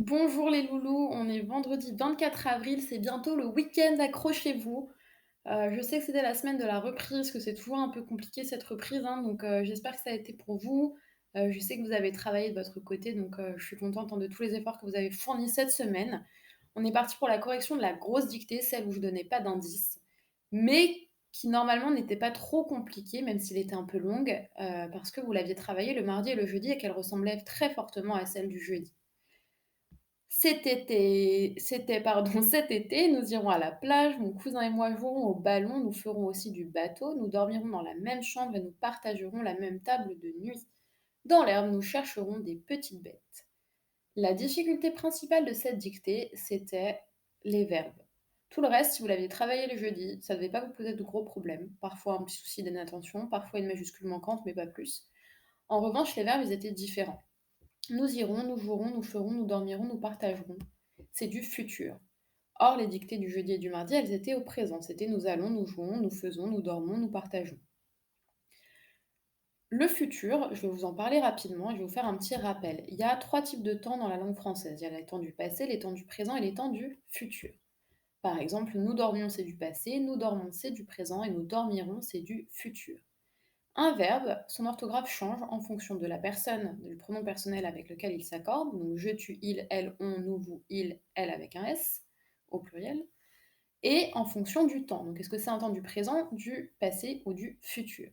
Bonjour les loulous, on est vendredi 24 avril, c'est bientôt le week-end, accrochez-vous. Je sais que c'était la semaine de la reprise, que c'est toujours un peu compliqué cette reprise, hein, donc j'espère que ça a été pour vous. Je sais que vous avez travaillé de votre côté, donc je suis contente, hein, de tous les efforts que vous avez fournis cette semaine. On est parti pour la correction de la grosse dictée, celle où je donnais pas d'indice, mais qui normalement n'était pas trop compliquée, même s'il était un peu longue, parce que vous l'aviez travaillée le mardi et le jeudi et qu'elle ressemblait très fortement à celle du jeudi. Cet été, nous irons à la plage, mon cousin et moi jouerons au ballon, nous ferons aussi du bateau, nous dormirons dans la même chambre et nous partagerons la même table de nuit. Dans l'herbe, nous chercherons des petites bêtes. La difficulté principale de cette dictée, c'était les verbes. Tout le reste, si vous l'aviez travaillé le jeudi, ça ne devait pas vous poser de gros problèmes. Parfois un petit souci d'inattention, parfois une majuscule manquante, mais pas plus. En revanche, les verbes, ils étaient différents. Nous irons, nous jouerons, nous ferons, nous dormirons, nous partagerons. C'est du futur. Or, les dictées du jeudi et du mardi, elles étaient au présent. C'était nous allons, nous jouons, nous faisons, nous dormons, nous partageons. Le futur, je vais vous en parler rapidement et je vais vous faire un petit rappel. Il y a trois types de temps dans la langue française. Il y a les temps du passé, les temps du présent et les temps du futur. Par exemple, nous dormions, c'est du passé, nous dormons, c'est du présent et nous dormirons, c'est du futur. Un verbe, son orthographe change en fonction de la personne, du pronom personnel avec lequel il s'accorde, donc je, tu, il, elle, on, nous, vous, il, elle avec un S au pluriel, et en fonction du temps. Donc est-ce que c'est un temps du présent, du passé ou du futur?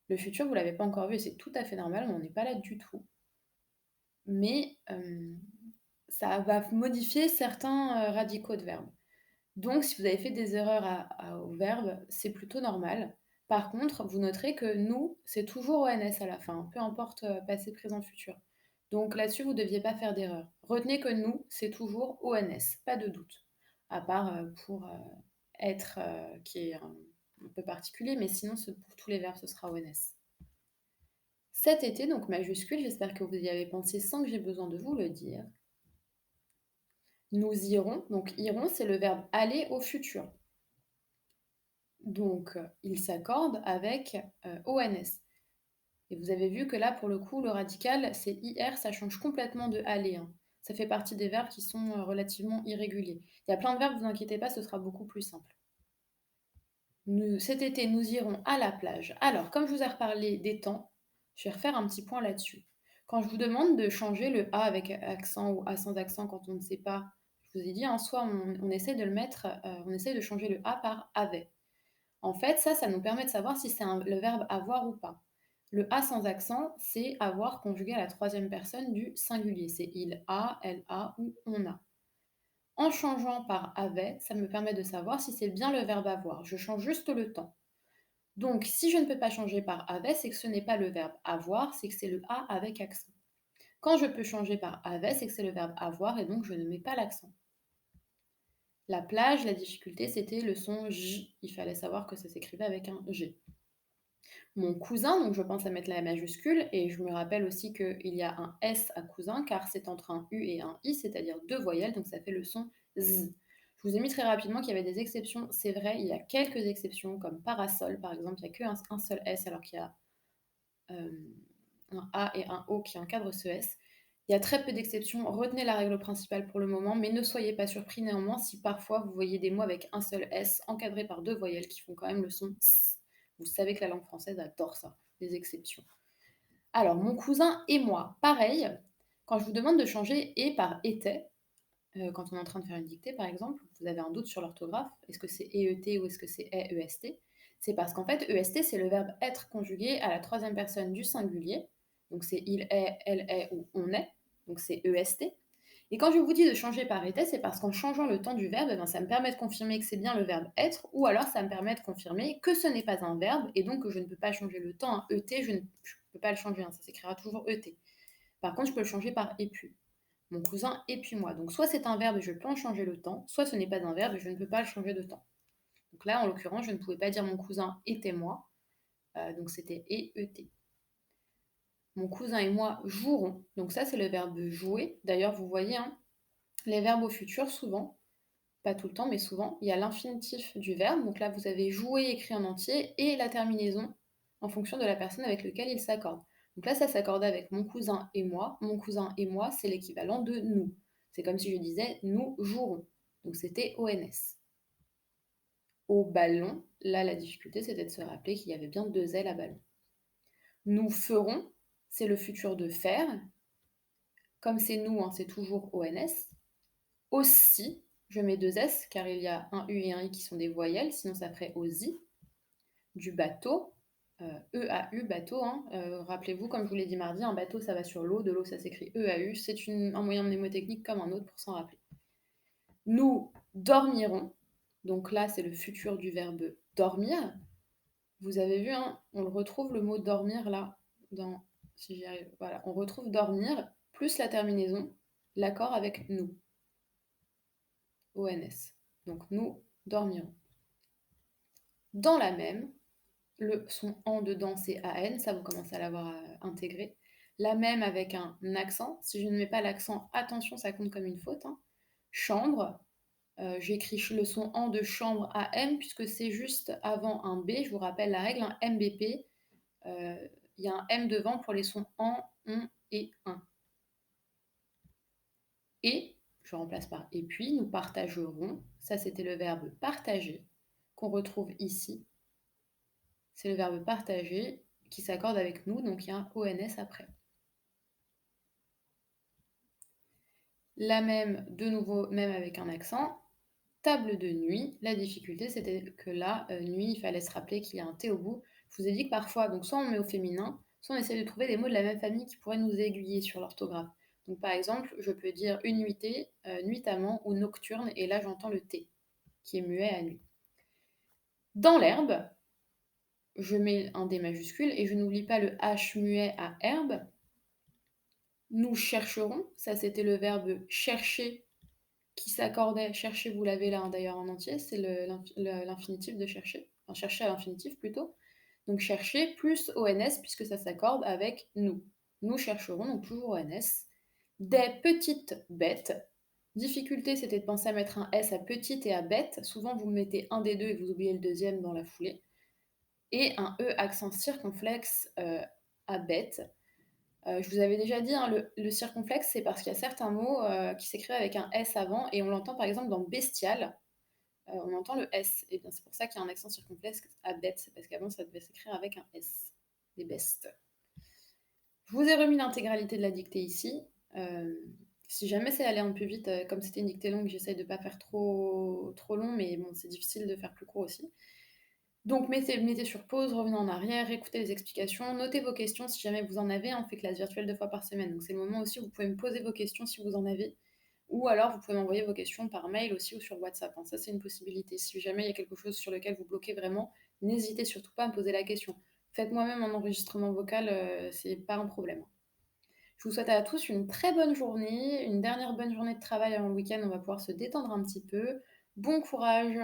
Le futur, vous ne l'avez pas encore vu et c'est tout à fait normal, on n'est pas là du tout. Mais ça va modifier certains radicaux de verbes. Donc, si vous avez fait des erreurs au verbe, c'est plutôt normal. Par contre, vous noterez que nous, c'est toujours ONS à la fin, peu importe passé, présent, futur. Donc là-dessus, vous ne deviez pas faire d'erreur. Retenez que nous, c'est toujours ONS, pas de doute. À part pour être, qui est un peu particulier, mais sinon, pour tous les verbes, ce sera ONS. Cet été, donc majuscule, j'espère que vous y avez pensé sans que j'ai besoin de vous le dire. Nous irons, donc irons, c'est le verbe aller au futur. Donc, il s'accorde avec ONS. Et vous avez vu que là, pour le coup, le radical, c'est IR, ça change complètement de aller, hein. Ça fait partie des verbes qui sont relativement irréguliers. Il y a plein de verbes, vous inquiétez pas, ce sera beaucoup plus simple. Cet été, nous irons à la plage. Alors, comme je vous ai reparlé des temps, je vais refaire un petit point là-dessus. Quand je vous demande de changer le A avec accent ou A sans accent quand on ne sait pas, je vous ai dit, en soi, on essaie de le mettre, on essaie de changer le A par avait. En fait, ça nous permet de savoir si c'est le verbe avoir ou pas. Le a sans accent, c'est avoir conjugué à la troisième personne du singulier. C'est il a, elle a ou on a. En changeant par avait, ça me permet de savoir si c'est bien le verbe avoir. Je change juste le temps. Donc, si je ne peux pas changer par avait, c'est que ce n'est pas le verbe avoir, c'est que c'est le a avec accent. Quand je peux changer par avait, c'est que c'est le verbe avoir et donc je ne mets pas l'accent. La plage, la difficulté, c'était le son J. Il fallait savoir que ça s'écrivait avec un G. Mon cousin, donc je pense à mettre la majuscule, et je me rappelle aussi qu'il y a un S à cousin, car c'est entre un U et un I, c'est-à-dire deux voyelles, donc ça fait le son Z. Je vous ai mis très rapidement qu'il y avait des exceptions, c'est vrai, il y a quelques exceptions, comme parasol par exemple, il n'y a qu'un seul S alors qu'il y a un A et un O qui encadrent ce S. Il y a très peu d'exceptions, retenez la règle principale pour le moment, mais ne soyez pas surpris néanmoins si parfois vous voyez des mots avec un seul S encadrés par deux voyelles qui font quand même le son S. Vous savez que la langue française adore ça, les exceptions. Alors, mon cousin et moi, pareil, quand je vous demande de changer et par était, quand on est en train de faire une dictée par exemple, vous avez un doute sur l'orthographe, est-ce que c'est EET ou est-ce que c'est EEST? C'est parce qu'en fait, EST, c'est le verbe être conjugué à la troisième personne du singulier. Donc c'est il est, elle est ou on est. Donc c'est EST. Et quand je vous dis de changer par était, c'est parce qu'en changeant le temps du verbe, eh ben, ça me permet de confirmer que c'est bien le verbe être, ou alors ça me permet de confirmer que ce n'est pas un verbe, et donc que je ne peux pas changer le temps. Hein. ET, je ne peux pas le changer, hein, ça s'écrira toujours ET. Par contre, je peux le changer par et puis. Mon cousin et puis moi. Donc soit c'est un verbe et je peux en changer le temps, soit ce n'est pas un verbe et je ne peux pas le changer de temps. Donc là, en l'occurrence, je ne pouvais pas dire mon cousin était moi, donc c'était et ET. Mon cousin et moi jouerons, donc ça c'est le verbe jouer. D'ailleurs, vous voyez, hein, les verbes au futur, souvent, pas tout le temps, mais souvent, il y a l'infinitif du verbe. Donc là, vous avez joué écrit en entier et la terminaison en fonction de la personne avec laquelle il s'accorde. Donc là, ça s'accorde avec mon cousin et moi. Mon cousin et moi, c'est l'équivalent de nous. C'est comme si je disais nous jouerons. Donc c'était ONS. Au ballon, là, la difficulté, c'était de se rappeler qu'il y avait bien deux L à ballon. Nous ferons, c'est le futur de faire. Comme c'est nous, hein, c'est toujours ONS. Aussi, je mets deux S, car il y a un U et un I qui sont des voyelles, sinon ça ferait aussi. Du bateau, EAU, bateau. Hein. Rappelez-vous, comme je vous l'ai dit mardi, un bateau, ça va sur l'eau. De l'eau, ça s'écrit EAU. C'est un moyen mnémotechnique comme un autre pour s'en rappeler. Nous dormirons. Donc là, c'est le futur du verbe dormir. Vous avez vu, hein, on le retrouve le mot dormir là, si j'y arrive. Voilà, on retrouve dormir plus la terminaison, l'accord avec nous. ONS. Donc nous dormirons. Dans la même, le son en dedans, c'est AN, ça vous commencez à l'avoir intégré. La même avec un accent. Si je ne mets pas l'accent, attention, ça compte comme une faute. Hein. Chambre, j'écris le son en de chambre à M, puisque c'est juste avant un B. Je vous rappelle la règle, un MBP. Il y a un M devant pour les sons en, on et un. Et, je remplace par et puis, nous partagerons. Ça, c'était le verbe partager, qu'on retrouve ici. C'est le verbe partager qui s'accorde avec nous, donc il y a un ONS après. La même, de nouveau, même avec un accent. Table de nuit. La difficulté, c'était que là, nuit, il fallait se rappeler qu'il y a un T au bout. Je vous ai dit que parfois, donc soit on met au féminin, soit on essaie de trouver des mots de la même famille qui pourraient nous aiguiller sur l'orthographe. Donc par exemple, je peux dire une nuitée, nuitamment ou nocturne, et là j'entends le T, qui est muet à nuit. Dans l'herbe, je mets un D majuscule et je n'oublie pas le H muet à herbe. Nous chercherons, ça c'était le verbe chercher qui s'accordait, chercher, vous l'avez là d'ailleurs en entier, c'est l'infinitif de chercher, enfin chercher à l'infinitif plutôt. Donc chercher plus ONS puisque ça s'accorde avec nous. Nous chercherons, donc toujours ONS. Des petites bêtes. Difficulté, c'était de penser à mettre un S à petite et à bête. Souvent, vous mettez un des deux et vous oubliez le deuxième dans la foulée. Et un E accent circonflexe à bête. Je vous avais déjà dit, hein, le circonflexe, c'est parce qu'il y a certains mots qui s'écrivent avec un S avant, et on l'entend par exemple dans bestial, on entend le S. Et bien c'est pour ça qu'il y a un accent circonflexe à bête, c'est parce qu'avant ça devait s'écrire avec un S. Des bestes. Je vous ai remis l'intégralité de la dictée ici. Si jamais c'est aller un peu vite, comme c'était une dictée longue, j'essaye de ne pas faire trop long, mais bon, c'est difficile de faire plus court aussi. Donc mettez sur pause, revenez en arrière, écoutez les explications, notez vos questions si jamais vous en avez. On fait classe virtuelle 2 fois par semaine, donc c'est le moment aussi où vous pouvez me poser vos questions si vous en avez. Ou alors vous pouvez m'envoyer vos questions par mail aussi ou sur WhatsApp. Hein. Ça c'est une possibilité. Si jamais il y a quelque chose sur lequel vous bloquez vraiment, n'hésitez surtout pas à me poser la question. Faites moi-même un enregistrement vocal, c'est pas un problème. Je vous souhaite à tous une très bonne journée, une dernière bonne journée de travail avant le week-end, on va pouvoir se détendre un petit peu. Bon courage!